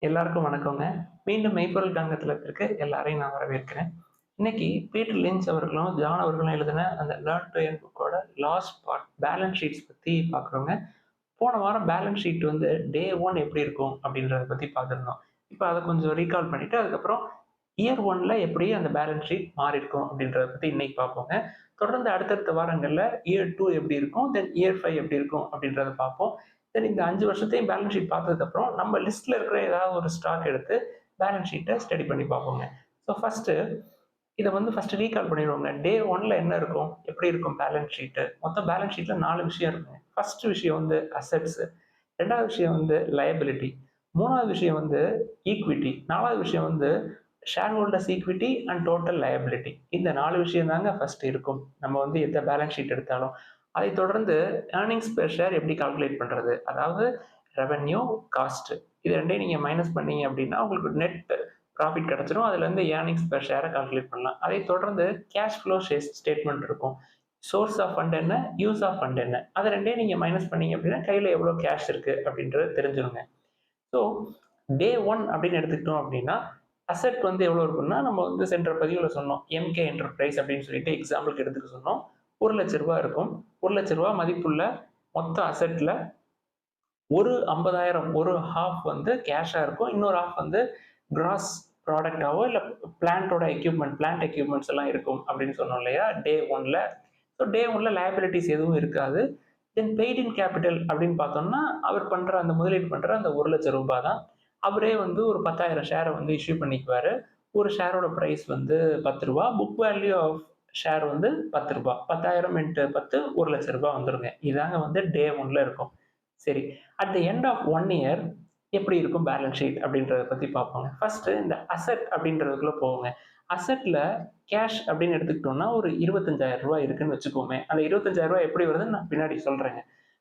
எல்லாருக்கும் வணக்கங்க. மீண்டும் மெய்ப்பொருள் காண்கத்தளத்திற்கு எல்லாரையும் நான் வரவேற்கிறேன். இன்னைக்கு பீட்டர் லிஞ்ச் அவர்களும், ஜான் அவர்களும் எழுதின அந்த லேர்ன் டூ எர்ன் புக்கோட லாஸ்ட் பார்ட் பேலன்ஸ் ஷீட்ஸ் பத்தி பார்க்குறோங்க. போன வாரம் பேலன்ஸ் ஷீட் வந்து டே 1 எப்படி இருக்கும் அப்படின்றத பத்தி பார்த்துருந்தோம். இப்ப அத கொஞ்சம் ரீகால் பண்ணிட்டு, அதுக்கப்புறம் இயர் 1ல எப்படி அந்த பேலன்ஸ் ஷீட் மாறியிருக்கும் அப்படின்றத பத்தி இன்னைக்கு பார்ப்போங்க. தொடர்ந்து அடுத்தடுத்த வாரங்கள்ல இயர் 2 எப்படி இருக்கும், தென் இயர் 5 எப்படி இருக்கும் அப்படின்றத பார்ப்போம். தென் இந்த 5 வருஷத்தையும் பேலன்ஸ் ஷீட் பார்த்ததுக்கப்புறம், நம்ம லிஸ்ட்ல இருக்கிற ஏதாவது ஒரு ஸ்டாக் எடுத்து பேலன்ஸ் ஷீட்ட ஸ்டடி பண்ணி பார்ப்போங்க. ஸோ இத வந்து ஃபர்ஸ்ட்டு ரீகால் பண்ணிடுவோங்க. டே 1ல என்ன இருக்கும்? எப்படி இருக்கும் பேலன்ஸ் ஷீட்டு? மொத்தம் பேலன்ஸ் ஷீட்ல 4 விஷயம் இருக்குங்க. ஃபர்ஸ்ட் விஷயம் வந்து அசெட்ஸ், 2வது விஷயம் வந்து லயபிலிட்டி, 3வது விஷயம் வந்து ஈக்விட்டி, 4வது விஷயம் வந்து share holders equity and total liability. இந்த 4 விஷயம் தாங்க ஃபர்ஸ்ட் இருக்கும். நம்ம வந்து எந்த பேலன்ஸ் ஷீட் எடுத்தாலும். அதைத் தொடர்ந்து ஏர்னிங்ஸ் பெர் ஷேர் எப்படி கால்குலேட் பண்றது? அதாவது ரெவென்யூ, காஸ்ட் இது 2யும் நீங்க மைனஸ் பண்ணீங்க அப்படின்னா, உங்களுக்கு நெட் ப்ராஃபிட் கிடைச்சிரும். அதுலேருந்து ஏர்னிங்ஸ் பெர் ஷேர கால்குலேட் பண்ணலாம். அதைத் தொடர்ந்து கேஷ் ஃப்ளோ ஸ்டேட்மெண்ட் இருக்கும். சோர்ஸ் ஆஃப் ஃபண்ட் என்ன? யூஸ் ஆஃப் ஃபண்ட் என்ன? அது 2யும் நீங்க மைனஸ் பண்ணீங்க அப்படின்னா, கையில எவ்வளோ கேஷ் இருக்கு அப்படின்றது தெரிஞ்சிருங்க. ஸோ டே 1 அப்படின்னு எடுத்துக்கிட்டோம் அப்படின்னா, அசெட் வந்து எவ்வளோ இருக்குன்னா, நம்ம வந்து சென்ற பதிவுல சொன்னோம். எம்கே என்டர்பிரைஸ் அப்படின்னு சொல்லிட்டு எக்ஸாம்பிளுக்கு எடுத்துக்க சொன்னோம். ரூ. 1,00,000 இருக்கும். ரூ. 1,00,000 மதிப்புள்ள மொத்த அசெட்ல ஒரு 50,000 ஒரு ஹாஃப் வந்து கேஷா இருக்கும். இன்னொரு ஹாஃப் வந்து கிராஸ் ப்ராடக்ட்டாவோ இல்ல பிளான்ட் எக்யூப்மெண்ட்ஸ் எல்லாம் இருக்கும் அப்படின்னு சொன்னோம் இல்லையா? டே 1ல. ஸோ டே 1ல லயபிலிட்டீஸ் எதுவும் இருக்காது. தென் பெய்ட் இன் கேபிட்டல் அப்படின்னு பார்த்தோம்னா, அவர் பண்ற அந்த முதலீடு பண்ற அந்த ரூ. 1,00,000 தான். அவரே வந்து ஒரு 10,000 ஷேர வந்து இஷ்யூ பண்ணிக்குவாரு. ஒரு ஷேரோட பிரைஸ் வந்து ரூ. 10. புக் வேல்யூ ஆஃப் ஷேர் வந்து ரூ. 10. 10,000 × 10 ரூ. 1,00,000 வந்துருங்க. இதாங்க வந்து டே 1ல இருக்கும். சரி. At the end of 1 year எப்படி இருக்கும் பேலன்ஸ் ஷீட் அப்படின்றத பத்தி பார்ப்போங்க. ஃபர்ஸ்ட் இந்த அசெட் அப்படின்றதுக்குள்ள போவோங்க. அசெட்ல கேஷ் அப்படின்னு எடுத்துக்கிட்டோம்னா ஒரு ரூ. 25,000 இருக்குன்னு வச்சுக்கோமே. அந்த ரூ. 25,000 எப்படி வருதுன்னு நான் பின்னாடி சொல்றேங்க.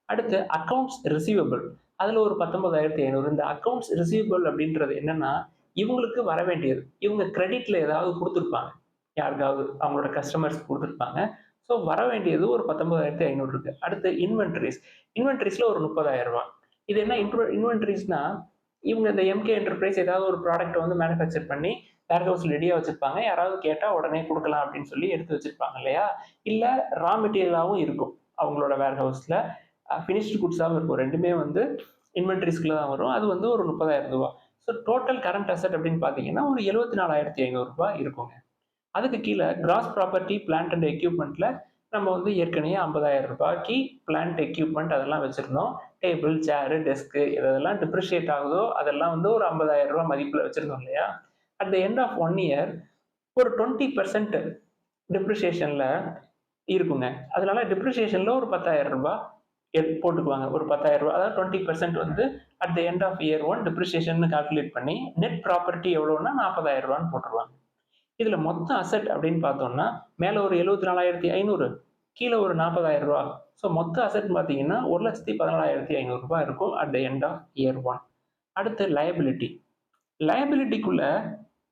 அடுத்து அக்கவுண்ட்ஸ் ரிசீவபிள். அதுல ஒரு 19,500. இந்த அக்கவுண்ட்ஸ் ரிசீவபிள் அப்படின்றது என்னன்னா, இவங்களுக்கு வர வேண்டியது. இவங்க கிரெடிட்ல ஏதாவது குடுத்திருப்பாங்க. யாருக்காவது அவங்களோட கஸ்டமர்ஸ்க்கு குடுத்திருப்பாங்க. ஸோ வர வேண்டியது ஒரு 19,500 இருக்கு. அடுத்து இன்வென்டரிஸ். இன்வென்டரிஸ்ல ஒரு ரூ. 30,000. இது என்ன இன்வென்டரிஸ்னா, இவங்க இந்த எம்கே என்டர்பிரைஸ் ஏதாவது ஒரு ப்ராடக்ட் வந்து மேனுஃபேக்சர் பண்ணி வேர்ஹவுஸ்ல ரெடியா வச்சிருப்பாங்க. யாராவது கேட்டா உடனே குடுக்கலாம் அப்படின்னு சொல்லி எடுத்து வச்சிருப்பாங்க இல்லையா? இல்ல ரா மெட்டீரியலாவும் இருக்கும். அவங்களோட வேர்ஹவுஸ்ல ஃபினிஷ்டு குட்ஸாவும் இருக்கும். 2மே வந்து இன்வென்டரிஸ்குள்ள தான் வரும். அது வந்து ஒரு ரூ. 30,000. ஸோ டோட்டல் கரண்ட் அசெட் அப்படின்னு பார்த்தீங்கன்னா, ஒரு ரூ. 74,500 இருக்குங்க. அதுக்கு கீழ கிராஸ் ப்ராப்பர்ட்டி, பிளான்ட் அண்ட் எக்யூப்மெண்ட்ல நம்ம வந்து ஏற்கனவே ரூ. 50,000க்கு பிளான்ட் எக்யூப்மெண்ட் அதெல்லாம் வச்சிருந்தோம். டேபிள், சேர், டெஸ்க் எதெல்லாம் டிப்ரிஷியேட் ஆகுதோ அதெல்லாம் வந்து ஒரு ரூ. 50,000 மதிப்புல வச்சிருந்தோம் இல்லையா? At the end of 1 year ஒரு 20% டிப்ரிசியேஷன்ல இருக்குங்க. அதனால டிப்ரிசியேஷன்ல ஒரு ரூ. 10,000 போட்டுக்குவாங்க. ஒரு ரூ. 10,000 அதாவது 20% வந்து at the end of year 1 டிப்ரிசியேஷன்னு கால்குலேட் பண்ணி நெட் ப்ராப்பர்ட்டி எவ்வளோன்னா ரூ. 40,000 போட்டுருவாங்க. இதுல மொத்த அசெட் அப்படின்னு பார்த்தோம்னா, மேல ஒரு 74,500 கீழ ஒரு ரூ. 40,000. ஸோ மொத்த அசெட் பார்த்தீங்கன்னா, ரூ. 1,14,500 இருக்கும் at the end of year 1. அடுத்து லயபிலிட்டி. லயபிலிட்டிக்குள்ள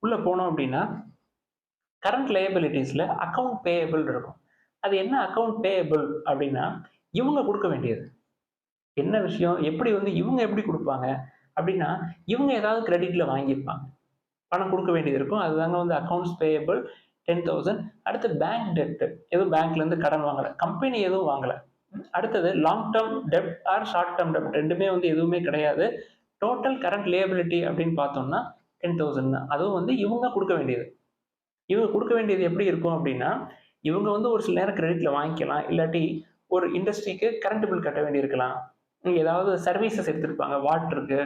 உள்ள போனோம் அப்படின்னா, கரண்ட் லயபிலிட்டீஸ்ல அக்கவுண்ட் பேயபிள் இருக்கும். அது என்ன அக்கவுண்ட் பேயபிள் அப்படின்னா, இவங்க குடுக்க வேண்டியது. என்ன விஷயம்? எப்படி வந்து இவங்க எப்படி குடுப்பாங்க? அப்படின்னா, இவங்க ஏதாவது கிரெடிட்ல வாங்கியிருப்பாங்க. பணம் குடுக்க வேண்டியது இருக்கும். அதுதாங்க வந்து அக்கவுண்ட்ஸ் பேயபிள் 10,000. அடுத்து பேங்க் டெப்ட். எதுவும் பேங்க்ல இருந்து கடன் வாங்கல. கம்பெனி எதுவும் வாங்கல. அடுத்தது லாங் டெர்ம் டெப்ட் ஆர் ஷார்ட் டெர்ம் டெப்ட் 2மே வந்து எதுவுமே கிடையாது. டோட்டல் கரண்ட் லியபிலிட்டி அப்படின்னு பார்த்தோம்னா 10,000 தான். அதுவும் வந்து இவங்க குடுக்க வேண்டியது. இவங்க குடுக்க வேண்டியது எப்படி இருக்கும் அப்படின்னா, இவங்க வந்து ஒரு சில நேரம் கிரெடிட்ல வாங்கிக்கலாம். இல்லாட்டி ஒரு இண்டஸ்ட்ரிக்கு கரண்ட் பில் கட்ட வேண்டியிருக்கலாம். ஏதாவது சர்வீசஸ் எடுத்திருப்பாங்க. வாட்டருக்கு,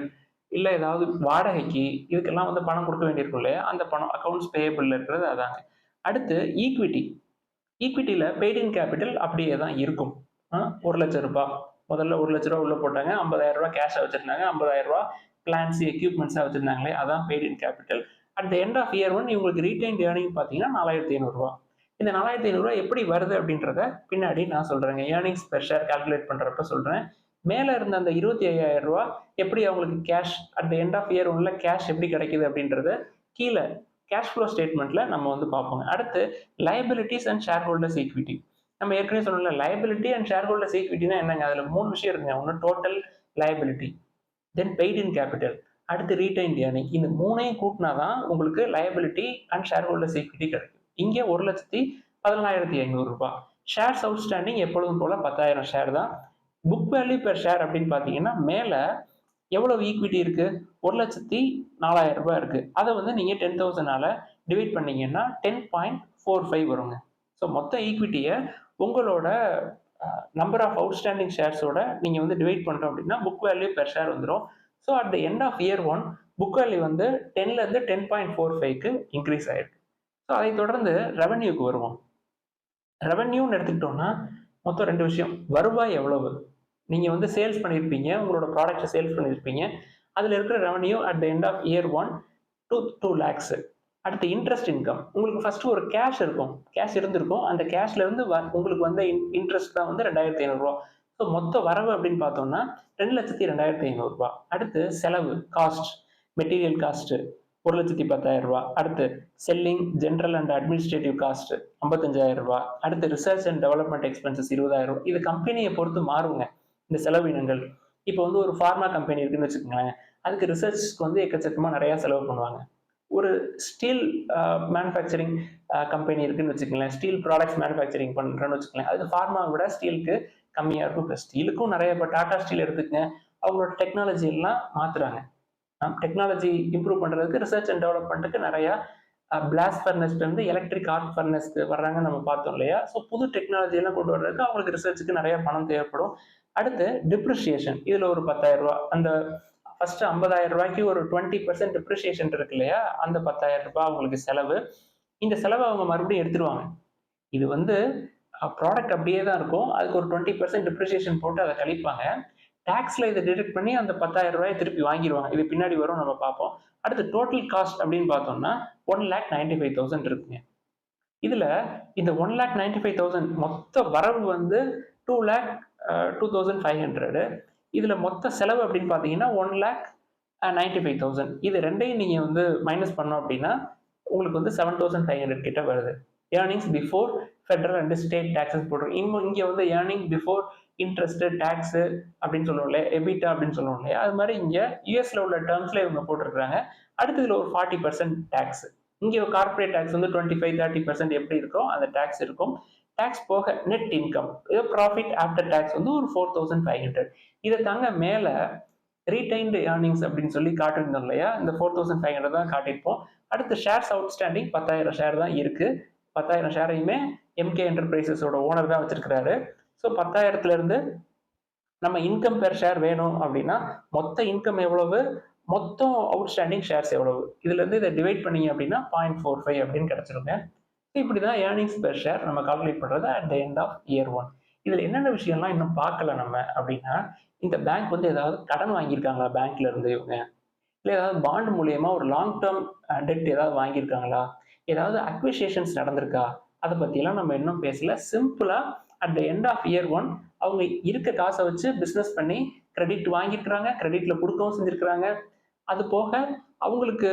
இல்ல ஏதாவது வாடகைக்கு, இதுக்கெல்லாம் வந்து பணம் குடுக்க வேண்டியிருக்கும் இல்லையா? அந்த பணம் அக்கவுண்ட்ஸ் பேயபிள்ல இருக்கிறது அதாங்க. அடுத்து ஈக்விட்டி. ஈக்விட்டில பெய்ட் இன் கேப்பிட்டல் அப்படியே தான் இருக்கும். ரூ. 1,00,000 முதல்ல ரூ. 1,00,000 உள்ள போட்டாங்க. ரூ. 50,000 கேஷா வச்சிருந்தாங்க. ரூ. 50,000 பிளான்ட்ஸ், எக்யூப்மெண்ட்ஸா வச்சிருந்தாங்களே அதான் paid in capital. At the end of year 1 இவங்களுக்கு ரீடெய்ன்ட் ஏர்னிங் பார்த்தீங்கன்னா ரூ. 4,500. இந்த ரூ. 4,500 எப்படி வருது அப்படின்றத பின்னாடி நான் சொல்றேங்க. ஏர்னிங்ஸ் பெர் ஷேர் கால்குலேட் பண்றப்ப சொல்றேன். மேல இருந்த அந்த ரூ. 25,000 எப்படி அவங்களுக்கு cash at the end of year 1ல கேஷ் எப்படி கிடைக்குது அப்படின்றத கீழ கேஷ் ஃப்ளோ ஸ்டேட்மெண்ட்ல நம்ம வந்து பார்ப்போங்க. அடுத்து லயபிலிட்டீஸ் அண்ட் ஷேர் ஹோல்டர்ஸ் ஈக்விட்டி. நம்ம ஏற்கனவே சொன்னோம்ல லயபிலிட்டி அண்ட் ஷேர் ஹோல்டர்ஸ் ஈக்விட்டினா என்னங்க? அதுல 3 விஷயம் இருக்குங்க. ஒண்ணு டோட்டல் லயபிலிட்டி, தென் பெய்ட் இன் கேபிட்டல், அடுத்து ரீடைன்ட் ஏர்னிங். இந்த 3யும் கூட்டினா தான் உங்களுக்கு liability and share holders equity கிடைக்கும். இங்கே ரூ. 1,14,500. ஷேர்ஸ் அவுட்ஸ்டாண்டிங் எப்பொழுதும் போல 10,000 ஷேர் தான். புக் வேல்யூ பெர் ஷேர் அப்படின்னு பார்த்தீங்கன்னா மேலே எவ்வளவு ஈக்விட்டி இருக்கு? ரூ. 1,04,000 இருக்கு. அதை வந்து நீங்க 10,000 டிவைட் பண்ணீங்கன்னா 10.45 வருங்க. ஸோ மொத்த ஈக்விட்டியை உங்களோட நம்பர் ஆஃப் அவுட்ஸ்டாண்டிங் ஷேர்ஸோட நீங்க வந்து டிவைட் பண்றோம் அப்படின்னா புக் வேல்யூ பெர் ஷேர் வந்துடும். So at the end of year 1 book value வந்து 10லேருந்து 10.45க்கு இன்க்ரீஸ் ஆயிருக்கு. ஸோ அதை தொடர்ந்து ரெவன்யூக்கு வருவோம். ரெவன்யூன்னு எடுத்துக்கிட்டோம்னா மொத்தம் 2 விஷயம். வருவாய் எவ்வளவு? நீங்க வந்து சேல்ஸ் பண்ணியிருப்பீங்க, உங்களோட ப்ராடக்ட்டை சேல்ஸ் பண்ணியிருப்பீங்க. அதில் இருக்கிற revenue at the end of year 1 2 lakhs. அடுத்து இன்ட்ரெஸ்ட் இன்கம். உங்களுக்கு ஃபர்ஸ்ட் ஒரு கேஷ் இருக்கும், கேஷ் இருந்திருக்கும். அந்த கேஷ்ல இருந்து உங்களுக்கு வந்த இன்ட்ரெஸ்ட் தான் வந்து ரூ. 2,500. ஸோ மொத்த வரவு அப்படின்னு பார்த்தோம்னா ரூ. 2,02,500. அடுத்து செலவு காஸ்ட், மெட்டீரியல் காஸ்ட் ரூ. 1,10,000. அடுத்து selling general and administrative cost ரூ. 55,000. அடுத்து ரிசர்ச் அண்ட் டெவலப்மெண்ட் எக்ஸ்பென்சஸ் 20,000. இது கம்பெனியை பொறுத்து மாறுங்க இந்த செலவினங்கள். இப்போ வந்து ஒரு ஃபார்மா கம்பெனி இருக்குன்னு வச்சுக்கோங்களேன், அதுக்கு ரிசர்ச்க்கு வந்து எக்கச்சக்கமாக நிறையா செலவு பண்ணுவாங்க. ஒரு ஸ்டீல் மேனுஃபேக்சரிங் கம்பெனி இருக்குன்னு வச்சுக்கோங்களேன், ஸ்டீல் ப்ராடக்ட்ஸ் மேனுஃபேக்சரிங் பண்ணுறேன்னு வச்சுக்கோங்களேன், அது ஃபார்மாவை விட ஸ்டீலுக்கு கம்மியாக இருக்கும். இப்போ ஸ்டீலுக்கும் நிறைய, இப்போ டாடா ஸ்டீல் எடுத்துக்கங்க, அவங்களோட டெக்னாலஜி எல்லாம் மாற்றுறாங்க. டெக்னாலஜி இம்ப்ரூவ் பண்ணுறதுக்கு ரிசர்ச் அண்ட் டெவலப்மெண்ட்டுக்கு நிறையா பிளாஸ்ட் ஃபர்னஸ்லேருந்து எலக்ட்ரிக் ஆர்க் ஃபர்னஸ்க்கு வர்றாங்கன்னு நம்ம பார்த்தோம் இல்லையா. ஸோ புது டெக்னாலஜி எல்லாம் கொண்டு வர்றதுக்கு அவங்களுக்கு ரிசர்ச்சுக்கு நிறைய பணம் தேவைப்படும். அடுத்து டிப்ரிஷியேஷன். இதில் ஒரு 10,000. அந்த ஃபர்ஸ்ட் 50,000 ஒரு 20% டிப்ரிஷியேஷன் இருக்கு இல்லையா, அந்த 10,000 அவங்களுக்கு செலவு. இந்த செலவை அவங்க மறுபடியும் எடுத்துருவாங்க. இது வந்து ப்ராடக்ட் அப்படியே தான் இருக்கும், அதுக்கு ஒரு 20% டிப்ரிஷியேஷன் போட்டு அதை கழிப்பாங்க. டாக்ஸ்ல இதை டிடெக்ட் பண்ணி அந்த 10,000 திருப்பி வாங்கிடுவாங்க. இது பின்னாடி வரும், நம்ம பார்ப்போம். அடுத்து டோட்டல் காஸ்ட் அப்படின்னு பார்த்தோம்னா 1,95,000 இருக்குங்க. இதுல இந்த 1,95,000 மொத்த வரவு வந்து 2,02,500. இதுல மொத்த செலவு அப்படின்னு பார்த்தீங்கன்னா 1,95,000. இது ரெண்டையும் நீங்க வந்து மைனஸ் பண்ணோம் அப்படின்னா உங்களுக்கு வந்து 7,500 கிட்ட வருது. Earnings before federal and state taxes போடுறோம். இங்க வந்து ஏர்னிங் பிஃபோர் இன்ட்ரெஸ்ட் டாக்ஸ் அப்படின்னு சொல்லுவோம் இல்லையா, எபிட்டா அப்படின்னு சொல்லுவோம் இல்லையா, அது மாதிரி இங்க யூஎஸ்ல உள்ள டேர்ம்ஸ்ல இவங்க போட்டிருக்காங்க. அடுத்து இதுல ஒரு 40% டாக்ஸ். இங்கே கார்பரேட் டாக்ஸ் வந்து 25-30% எப்படி இருக்கோ அந்த டாக்ஸ் இருக்கும். டாக்ஸ் போக net income, profit after tax வந்து ஒரு 4,500. இதை தாங்க மேல ரீடைன்டு ஏர்னிங்ஸ் அப்படின்னு சொல்லி காட்டிருந்தோம் இல்லையா, இந்த 4,500 தான் காட்டியிருப்போம். அடுத்து ஷேர்ஸ் அவுட்ஸ்டாண்டிங் 10,000 ஷேர் தான் இருக்கு. 10,000 ஷேரையுமே எம்கே என்டர்பிரைசஸோட ஓனர் தான் வச்சிருக்கிறாரு. ஸோ 10,000ல இருந்து நம்ம இன்கம் பெர் ஷேர் வேணும் அப்படின்னா மொத்த இன்கம் எவ்வளவு, மொத்தம் அவுட்ஸ்டாண்டிங் ஷேர்ஸ் எவ்வளவு, இதுல இருந்து இதை டிவைட் பண்ணீங்க அப்படின்னா 0.45 அப்படின்னு கிடைச்சிருங்க. இப்படிதான் ஏர்னிங்ஸ் பெர் ஷேர் நம்ம கால்குலேட் பண்றது at the end of year 1. இதுல என்னென்ன விஷயம்லாம் இன்னும் பார்க்கல நம்ம அப்படின்னா, இந்த பேங்க் வந்து ஏதாவது கடன் வாங்கியிருக்காங்களா பேங்க்ல இருந்து இவங்க, இல்லை ஏதாவது பாண்ட் மூலியமா ஒரு லாங் டேர்ம் டெட் ஏதாவது வாங்கியிருக்காங்களா, ஏதாவது அக்விசிஷன்ஸ் நடந்திருக்கா, அதை பற்றியெல்லாம் நம்ம இன்னும் பேசல. சிம்பிளா at the end of year 1 அவங்க இருக்க காசை வச்சு பிஸ்னஸ் பண்ணி கிரெடிட் வாங்கியிருக்கிறாங்க, கிரெடிட்ல கொடுக்கவும் செஞ்சிருக்கிறாங்க. அது போக அவங்களுக்கு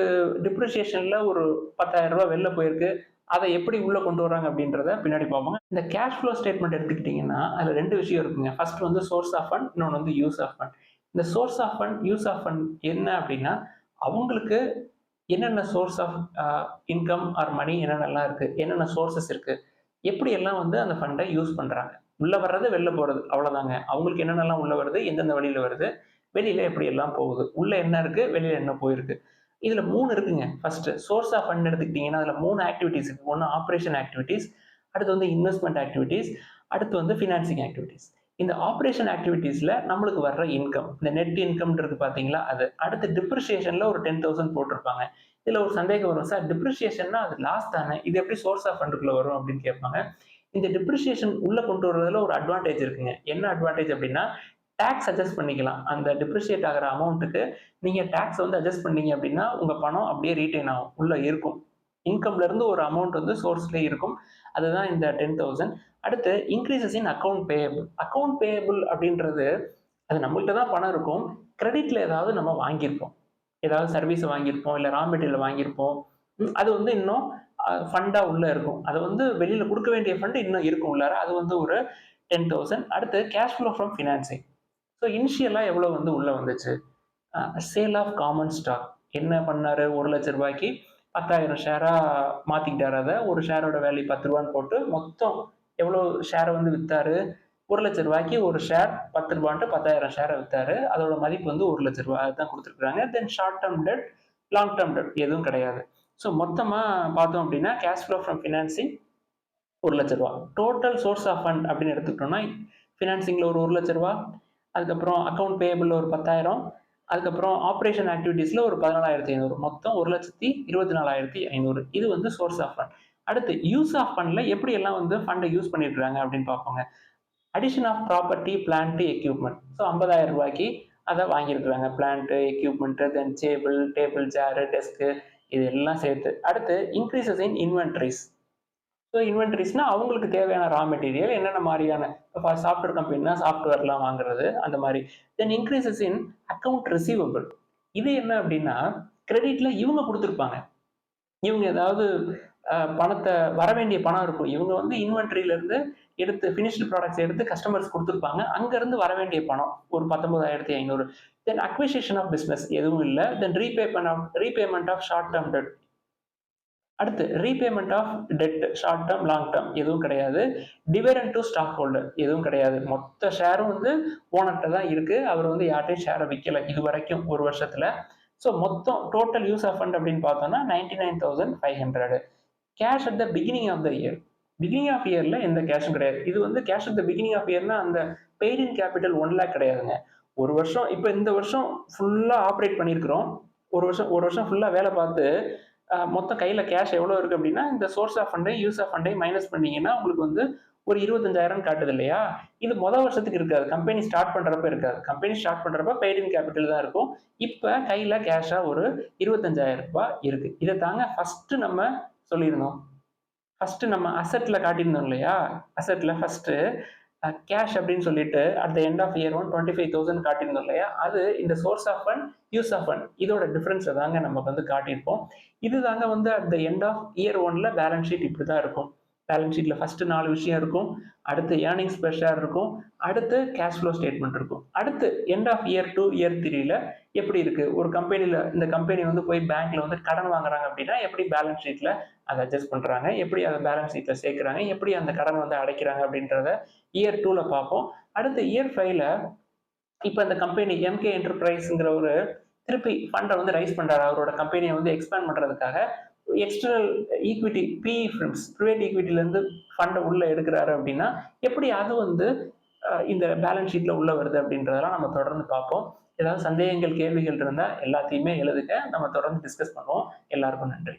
டிப்ரிசியேஷன்ல ஒரு 10,000 வெளில போயிருக்கு. அதை எப்படி உள்ள கொண்டு வராங்க அப்படின்றத பின்னாடி பார்ப்போம். இந்த கேஷ் ஃப்ளோ ஸ்டேட்மெண்ட் எடுத்துக்கிட்டீங்கன்னா அதுல 2 விஷயம் இருக்குங்க. ஃபர்ஸ்ட் வந்து சோர்ஸ் ஆஃப் ஃபண்ட், இன்னொன்று வந்து யூஸ் ஆஃப் ஃபண்ட். இந்த source of fund, use of fund என்ன அப்படின்னா, அவங்களுக்கு என்னென்ன source of income or money என்னென்னலாம் இருக்கு, என்னென்ன சோர்சஸ் இருக்கு, எப்படி எல்லாம் வந்து அந்த ஃபண்டை யூஸ் பண்றாங்க. உள்ள வர்றது வெளில போறது அவ்வளவுதாங்க. அவங்களுக்கு என்னென்னலாம் உள்ள வருது, எந்தெந்த வழியில வருது, வெளியில எப்படி எல்லாம் போகுது, உள்ள என்ன இருக்கு, வெளியில என்ன போயிருக்கு. இதுல 3 இருக்குங்க. ஃபர்ஸ்ட் சோர்ஸ் ஆஃப் ஃபண்ட் எடுத்துக்கிட்டீங்கன்னா அதுல 3 ஆக்டிவிட்டிஸ் இருக்கு. ஒன்று ஆப்ரேஷன் ஆக்டிவிட்டிஸ், அடுத்து வந்து இன்வெஸ்ட்மெண்ட் ஆக்டிவிட்டிஸ், அடுத்து வந்து ஃபினான்சிங் ஆக்டிவிட்டிஸ். இந்த ஆப்ரேஷன் ஆக்டிவிட்டீஸ்ல நம்மளுக்கு வர்ற இன்கம், இந்த நெட் இன்கம் இருக்கு பாத்தீங்களா அது. அடுத்து டிப்ரிசியேஷன்ல ஒரு 10,000 போட்டிருப்பாங்க. இதுல ஒரு சந்தேகம் வரும், சார் டிப்ரிசியேஷன்னா அது லாஸ் தானே, இது எப்படி சோர்ஸ் ஆஃப் ஃபண்டுக்குள்ள வரும் அப்படின்னு கேட்பாங்க. இந்த டிப்ரிசியேஷன் உள்ள கொண்டு வரதுல ஒரு அட்வான்டேஜ் இருக்குங்க. என்ன அட்வான்டேஜ் அப்படின்னா, டாக்ஸ் அட்ஜஸ்ட் பண்ணிக்கலாம். அந்த டிப்ரிசியேட் ஆகிற அமௌண்ட்டுக்கு நீங்க டாக்ஸ் வந்து அட்ஜஸ்ட் பண்ணீங்க அப்படின்னா உங்க பணம் அப்படியே ரீட்டைன் ஆகும், உள்ள இருக்கும். இன்கம்ல இருந்து ஒரு அமௌண்ட் வந்து சோர்ஸ்லேயே இருக்கும். அதுதான் இந்த 10,000. அடுத்து இன்க்ரீசஸ் இன் அக்கௌண்ட் பேயபிள். அக்கௌண்ட் பேயபிள் அப்படின்றது அது நம்மள்கிட்ட தான் பணம் இருக்கும், கிரெடிட்ல ஏதாவது நம்ம வாங்கியிருப்போம், ஏதாவது சர்வீஸ் வாங்கியிருப்போம், இல்லை ரா மெட்டீரியல் வாங்கியிருப்போம். அது வந்து இன்னும் ஃபண்டா உள்ள இருக்கும். அது வந்து வெளியில கொடுக்க வேண்டிய ஃபண்ட் இன்னும் இருக்கும் உள்ளார. அது வந்து ஒரு 10,000. அடுத்து cash flow from financing. So இனிஷியலா எவ்வளவு வந்து உள்ள வந்துச்சு, சேல் ஆஃப் காமன் ஸ்டாக் என்ன பண்ணாரு? ரூ. 1,00,000க்கு 10,000 ஷேரா மாத்திக்கிட்டாரு அத. ஒரு ஷேரோட வேல்யூ ரூ. 10 போட்டு மொத்தம் எவ்வளோ ஷேர வந்து வித்தாரு? ரூ. 1,00,000க்கு ஒரு ஷேர் ரூ. 10ன்ட்டு 10,000 ஷேர வித்தாரு. அதோட மதிப்பு வந்து ரூ. 1,00,000 அதுதான் குடுத்துருக்காங்க. Then short term debt, long term debt எதுவும் கிடையாது. ஸோ மொத்தமா பார்த்தோம் அப்படின்னா, கேஷ் ஃப்ளோ ஃப்ரம் ஃபினான்சிங் ரூ. 1,00,000. டோட்டல் சோர்ஸ் ஆஃப் ஃபண்ட் அப்படின்னு எடுத்துக்கிட்டோம்னா, ஃபினான்சிங்ல ஒரு ரூ. 1,00,000, அதுக்கப்புறம் அக்கவுண்ட் பேயபிள்ல ஒரு 10,000, அதுக்கப்புறம் ஆப்பரேஷன் ஆக்டிவிட்டீஸ்ல ஒரு 14,500. மொத்தம் 1,24,500. இது வந்து சோர்ஸ் ஆஃப் ஃபண்ட். அடுத்து யூஸ் ஆஃப் ஃபண்ட்ல எப்படி எல்லாம் வந்து ஃபண்ட யூஸ் பண்ணியிருக்காங்க அப்படின்னு பார்ப்போங்க. Addition of property, plant, equipment. So ரூ. 50,000க்கு அத வாங்கியிருக்கிறாங்க. Plant, equipment, then table, chair, desk இது எல்லாம் சேர்த்து. அடுத்து இன்கிரீசஸ் இன் இன்வென்டரிஸ். ஸோ இன்வென்டரிஸ்னா அவங்களுக்கு தேவையான ரா மெட்டீரியல் என்னென்ன மாரியான இப்போ சாஃப்ட்வேர் கம்பெனினா சாஃப்ட்வேர்லாம் வாங்குறது அந்த மாரி. தென் இன்கிரீசஸ் இன் அக்கவுண்ட் ரிசீவபிள். இது என்ன அப்படின்னா, கிரெடிட்ல இவங்க குடுத்துருப்பாங்க. இவங்க ஏதாவது பணத்த வரவேண்டிய பணம் இருக்கும். இவங்க வந்து இன்வென்டரியில இருந்து எடுத்து ஃபினிஷ்டு ப்ராடக்ட்ஸ் எடுத்து கஸ்டமர்ஸ் குடுத்துருப்பாங்க. அங்கருந்து வரவேண்டிய பணம் ஒரு 19,500. தென் அக்விசிஷன் ஆஃப் பிசினஸ் எதுவும் இல்ல. Then repayment of short term debt. அடுத்து repayment of debt short term, long term எதுவும் கிடையாது. டிவிடெண்ட் டூ ஸ்டாக் ஹோல்டர் எதுவும் கிடையாது. மொத்த ஷேரும் வந்து ஓனர்ட்ட தான் இருக்கு. அவர் வந்து யார்ட்டயும் ஷேர விக்கல இதுவரைக்கும் 1 வருஷத்துல. ஸோ மொத்தம் டோட்டல் யூஸ் ஆஃப் ஃபண்ட் அப்படின்னு பார்த்தோம்னா 99,500. Cash at the beginning of the year. Beginning of இயர்ல எந்த கேஷும் கிடையாது. இது வந்து cash at the beginning of இயர்னா அந்த பெய்ட் இன் கேபிட்டல் 1,00,000 கிடையாதுங்க. 1 வருஷம் இப்ப இந்த வருஷம் ஃபுல்லா ஆப்பரேட் பண்ணியிருக்கிறோம். 1 வருஷம் ஃபுல்லா வேலை பார்த்து மொத்தம் கையில கேஷ் எவ்வளோ இருக்கு அப்படின்னா, இந்த சோர்ஸ் ஆஃப் ஃபண்டையும், யூஸ் ஆஃப் ஃபண்டையும் மைனஸ் பண்ணீங்கன்னா, உங்களுக்கு வந்து ஒரு 25,000 காட்டுது இல்லையா? இது வருஷத்துக்கு இருக்காது. கம்பெனி ஸ்டார்ட் பண்றப்ப இருக்காது. கம்பெனி ஸ்டார்ட் பண்றப்ப பெய்ட் இன் கேபிட்டல் தான் இருக்கும். இப்ப கையில கேஷா ஒரு ரூ. 25,000 இருக்கு. இத தாங்க ஃபர்ஸ்ட் நம்ம சொல்லியிருந்தோம். ஃபர்ஸ்ட் நம்ம அசெட்ல காட்டியிருந்தோம் இல்லையா? அசெட்ல ஃபர்ஸ்ட்டு கேஷ் அப்படின்னு சொல்லிட்டு at the end of year 25,000 காட்டியிருந்தோம் இல்லையா? அது இந்த source of fund, use of fund இதோட டிஃபரன்ஸ தாங்க நமக்கு வந்து காட்டியிருப்போம். இது தாங்க வந்து at the end of year 1ல பேலன்ஸ் ஷீட் இப்படி தான் இருக்கும். பேலன்ஸ் ஷீட்ல ஃபர்ஸ்ட் 4 விஷயம் இருக்கும். அடுத்து ஏர்னிங்ஸ் பெர் ஷேர் இருக்கும். அடுத்து கேஷ் ஃப்ளோ ஸ்டேட்மெண்ட் இருக்கும். அடுத்து எண்ட் ஆஃப் இயர் 2, இயர் 3ல எப்படி இருக்கு? ஒரு கம்பெனில இந்த கம்பெனி வந்து போய் பேங்க்ல வந்து கடன் வாங்குறாங்க அப்படின்னா, எப்படி பேலன்ஸ் ஷீட்ல அத அட்ஜஸ்ட் பண்றாங்க? எப்படி அத பேலன்ஸ் ஷீட்ல சேர்க்கிறாங்க? எப்படி அந்த கடன் வந்து அடைக்கிறாங்க? அப்படின்றத இயர் 2ல பார்ப்போம். அடுத்து இயர் 5ல இப்ப இந்த கம்பெனி எம்கே என்டர்பிரைஸ்ங்கிற ஒரு திருப்பி ஃபண்ட வந்து ரைஸ் பண்றாரு. அவரோட கம்பெனிய வந்து எக்ஸ்பேண்ட் பண்றதுக்காக external equity BE firms private ஈக்விட்டில இருந்து ஃபண்ட உள்ள எடுக்கிறாரு அப்படின்னா, எப்படி அது வந்து இந்த பேலன்ஸ் ஷீட்ல உள்ள வருது அப்படின்றதெல்லாம் நம்ம தொடர்ந்து பார்ப்போம். ஏதாவது சந்தேகங்கள், கேள்விகள் இருந்தா எல்லாத்தையுமே எழுதுங்க. நம்ம தொடர்ந்து டிஸ்கஸ் பண்ணுவோம். எல்லாருக்கும் நன்றி.